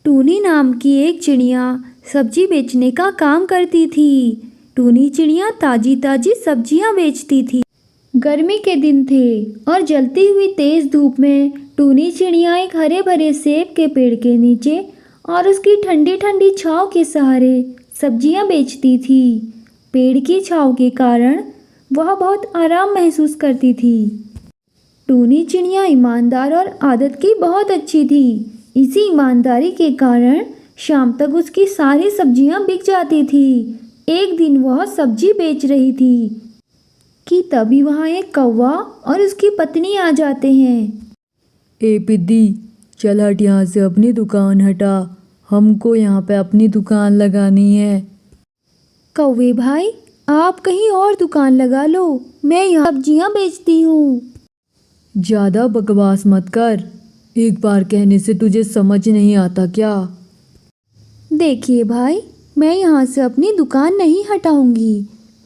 टूनी नाम की एक चिड़िया सब्जी बेचने का काम करती थी। टूनी चिड़िया ताजी ताजी सब्जियां बेचती थी। गर्मी के दिन थे और जलती हुई तेज धूप में टूनी चिड़िया एक हरे भरे सेब के पेड़ के नीचे और उसकी ठंडी ठंडी छांव के सहारे सब्जियां बेचती थी। पेड़ की छांव के कारण वह बहुत आराम महसूस करती थी। टूनी चिड़िया ईमानदार और आदत की बहुत अच्छी थी। इसी ईमानदारी के कारण शाम तक उसकी सारी सब्जियां बिक जाती थी। एक दिन वह सब्जी बेच रही थी कि तभी वहाँ एक कौवा और उसकी पत्नी आ जाते हैं। ए पिद्दी, चल हट यहाँ से, अपनी दुकान हटा, हमको यहाँ पे अपनी दुकान लगानी है। कौवे भाई, आप कहीं और दुकान लगा लो, मैं यहाँ सब्जियाँ बेचती हूँ। ज़्यादा बकवास मत कर, एक बार कहने से तुझे समझ नहीं आता क्या? देखिए भाई, मैं यहाँ से अपनी दुकान नहीं हटाऊंगी।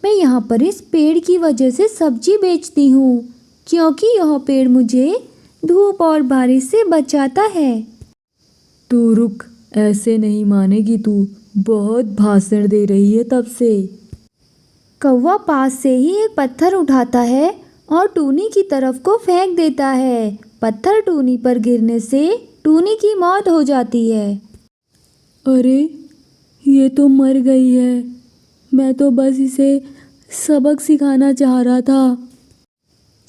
मैं यहाँ पर इस पेड़ की वजह से सब्जी बेचती हूँ, क्योंकि यह पेड़ मुझे धूप और बारिश से बचाता है। तू रुक, ऐसे नहीं मानेगी तू, बहुत भाषण दे रही है तब से। कौवा पास से ही एक पत्थर उठाता है और टूनी की तरफ को फेंक देता है। पत्थर टूनी पर गिरने से टूनी की मौत हो जाती है। अरे, ये तो मर गई है। मैं तो बस इसे सबक सिखाना चाह रहा था।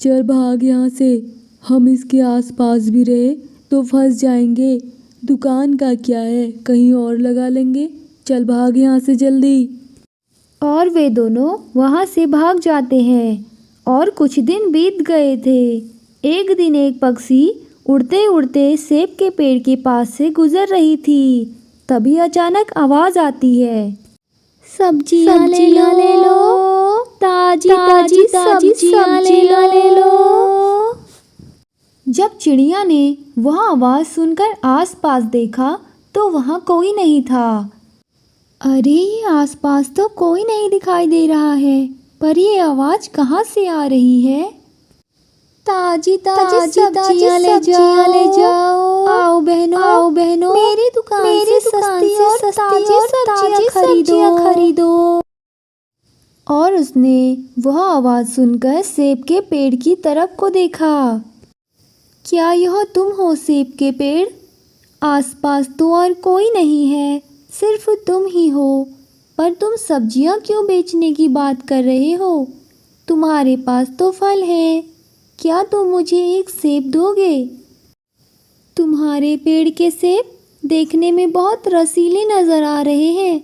चल भाग यहाँ से, हम इसके आसपास भी रहे तो फंस जाएंगे। दुकान का क्या है, कहीं और लगा लेंगे। चल भाग यहाँ से जल्दी। और वे दोनों वहाँ से भाग जाते हैं। और कुछ दिन बीत गए थे। एक दिन एक पक्षी उड़ते उड़ते सेब के पेड़ के पास से गुजर रही थी। तभी अचानक आवाज़ आती है, सब्जियाँ ले लो, ताजी ताजी सब्जियाँ ले लो। जब चिड़िया ने वह आवाज़ सुनकर आसपास देखा तो वहाँ कोई नहीं था। अरे, आसपास तो कोई नहीं दिखाई दे रहा है, पर ये आवाज़ कहाँ से आ रही है? ताजी ताजी सब्जियाँ ले जाओ, आओ बहनों, मेरी दुकान से सस्ती और ताजी सब्जियाँ खरीदो। और उसने वह आवाज़ सुनकर सेब के पेड़ की तरफ को देखा। क्या यह तुम हो सेब के पेड़? आसपास तो और कोई नहीं है, सिर्फ तुम ही हो। पर तुम सब्जियां क्यों बेचने की बात कर रहे हो? तुम्हारे पास तो फल है, क्या तुम मुझे एक सेब दोगे? तुम्हारे पेड़ के सेब देखने में बहुत रसीले नज़र आ रहे हैं।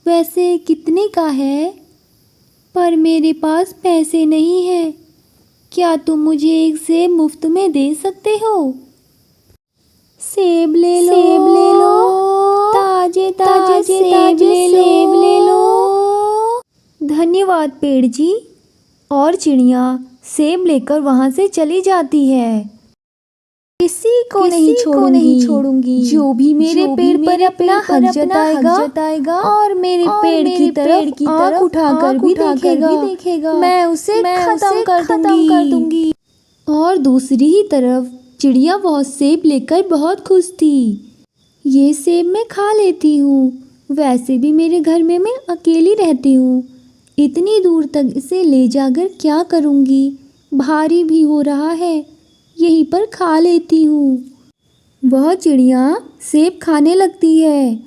वैसे कितने का है? पर मेरे पास पैसे नहीं हैं। क्या तुम मुझे एक सेब मुफ्त में दे सकते हो? सेब ले लो, ताजे सेब ले लो। धन्यवाद पेड़ जी। और चिड़िया सेब लेकर वहाँ से चली जाती है। किसी को नहीं छोड़ूंगी जो भी मेरे पेड़ पर अपना हक जताएगा और मेरे पेड़ की तरफ आँख उठाकर भी देखेगा, मैं उसे खत्म कर दूंगी। और दूसरी ही तरफ चिड़िया वह सेब लेकर बहुत खुश थी। ये सेब मैं खा लेती हूँ, वैसे भी मेरे घर में मैं अकेली रहती हूँ। इतनी दूर तक इसे ले जाकर क्या करूँगी? भारी भी हो रहा है, यहीं पर खा लेती हूँ। वह चिड़िया सेब खाने लगती है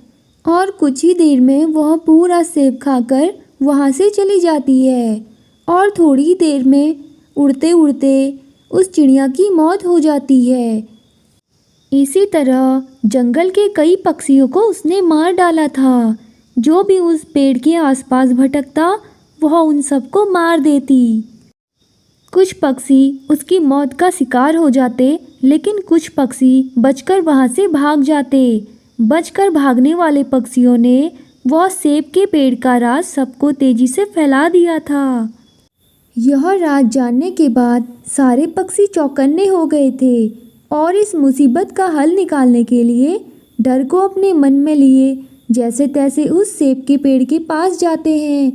और कुछ ही देर में वह पूरा सेब खाकर वहाँ से चली जाती है। और थोड़ी देर में उड़ते उड़ते उस चिड़िया की मौत हो जाती है। इसी तरह जंगल के कई पक्षियों को उसने मार डाला था। जो भी उस पेड़ के आसपास भटकता वह उन सबको मार देती। कुछ पक्षी उसकी मौत का शिकार हो जाते, लेकिन कुछ पक्षी बचकर वहाँ से भाग जाते। बचकर भागने वाले पक्षियों ने वह सेब के पेड़ का राज सबको तेजी से फैला दिया था। यह राज जानने के बाद सारे पक्षी चौकन्ने हो गए थे और इस मुसीबत का हल निकालने के लिए डर को अपने मन में लिए जैसे तैसे उस सेब के पेड़ के पास जाते हैं।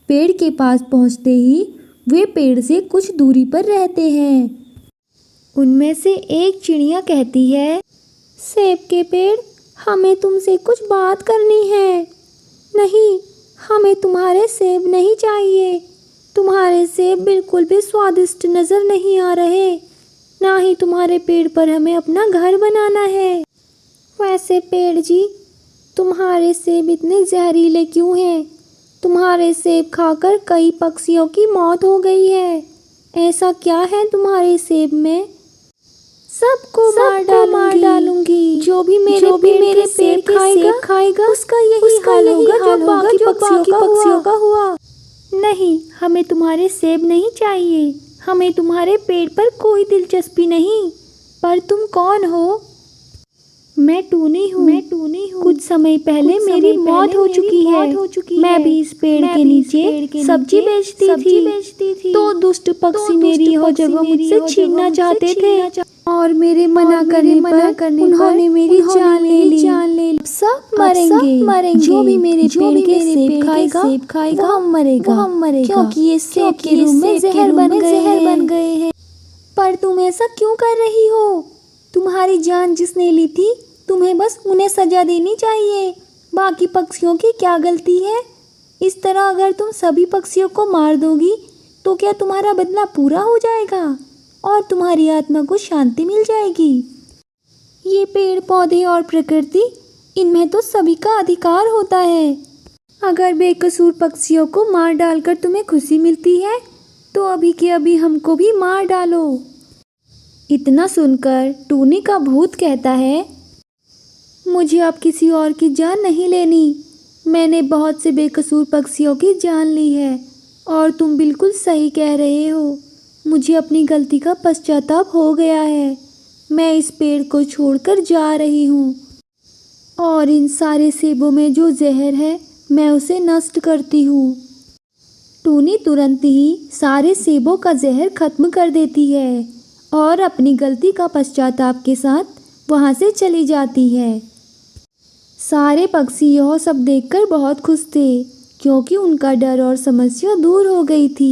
पेड़ के पास पहुंचते ही वे पेड़ से कुछ दूरी पर रहते हैं। उनमें से एक चिड़िया कहती है, सेब के पेड़, हमें तुमसे कुछ बात करनी है। नहीं, हमें तुम्हारे सेब नहीं चाहिए। तुम्हारे सेब बिल्कुल भी स्वादिष्ट नज़र नहीं आ रहे। ना ही तुम्हारे पेड़ पर हमें अपना घर बनाना है। वैसे पेड़ जी, तुम्हारे सेब इतने जहरीले क्यों हैं? तुम्हारे सेब खाकर कई पक्षियों की मौत हो गई है। ऐसा क्या है तुम्हारे सेब में? सबको मार डालूंगी। जो भी मेरे पेड़ के सेब खाएगा उसका यही हाल होगा जो बाकी पक्षियों का हुआ। नहीं, हमें तुम्हारे सेब नहीं चाहिए। हमें तुम्हारे पेड़ पर कोई दिलचस्पी नहीं। पर तुम कौन हो? मैं टूनी हूँ। कुछ समय पहले मेरी मौत हो चुकी है। मैं भी इस पेड़ के नीचे सब्जी बेचती थी। तो दुष्ट पक्षी मेरी यह जगह मुझसे छीनना चाहते थे और मेरे मना करने पर उन्होंने मेरी जान ले ली। सब मरेंगे। जो भी मेरे पेड़ के सेब खाएगा वो मरेगा क्योंकि ये सेब के रूप में जहर बन गए हैं। पर तुम ऐसा क्यों कर रही हो? तुम्हारी जान जिसने ली थी, तुम्हें बस उन्हें सजा देनी चाहिए। बाकी पक्षियों की क्या गलती है? इस तरह अगर तुम सभी पक्षियों को मार दोगी तो क्या तुम्हारा बदला पूरा हो जाएगा और तुम्हारी आत्मा को शांति मिल जाएगी? ये पेड़ पौधे और प्रकृति, इनमें तो सभी का अधिकार होता है। अगर बेकसूर पक्षियों को मार डालकर तुम्हें खुशी मिलती है तो अभी के अभी हमको भी मार डालो। इतना सुनकर टूनी का भूत कहता है, मुझे अब किसी और की जान नहीं लेनी। मैंने बहुत से बेकसूर पक्षियों की जान ली है और तुम बिल्कुल सही कह रहे हो। मुझे अपनी गलती का पश्चाताप हो गया है। मैं इस पेड़ को छोड़कर जा रही हूँ और इन सारे सेबों में जो जहर है मैं उसे नष्ट करती हूँ। टूनी तुरंत ही सारे सेबों का जहर खत्म कर देती है और अपनी गलती का पश्चाताप के साथ वहाँ से चली जाती है। सारे पक्षी यह सब देखकर बहुत खुश थे क्योंकि उनका डर और समस्या दूर हो गई थी।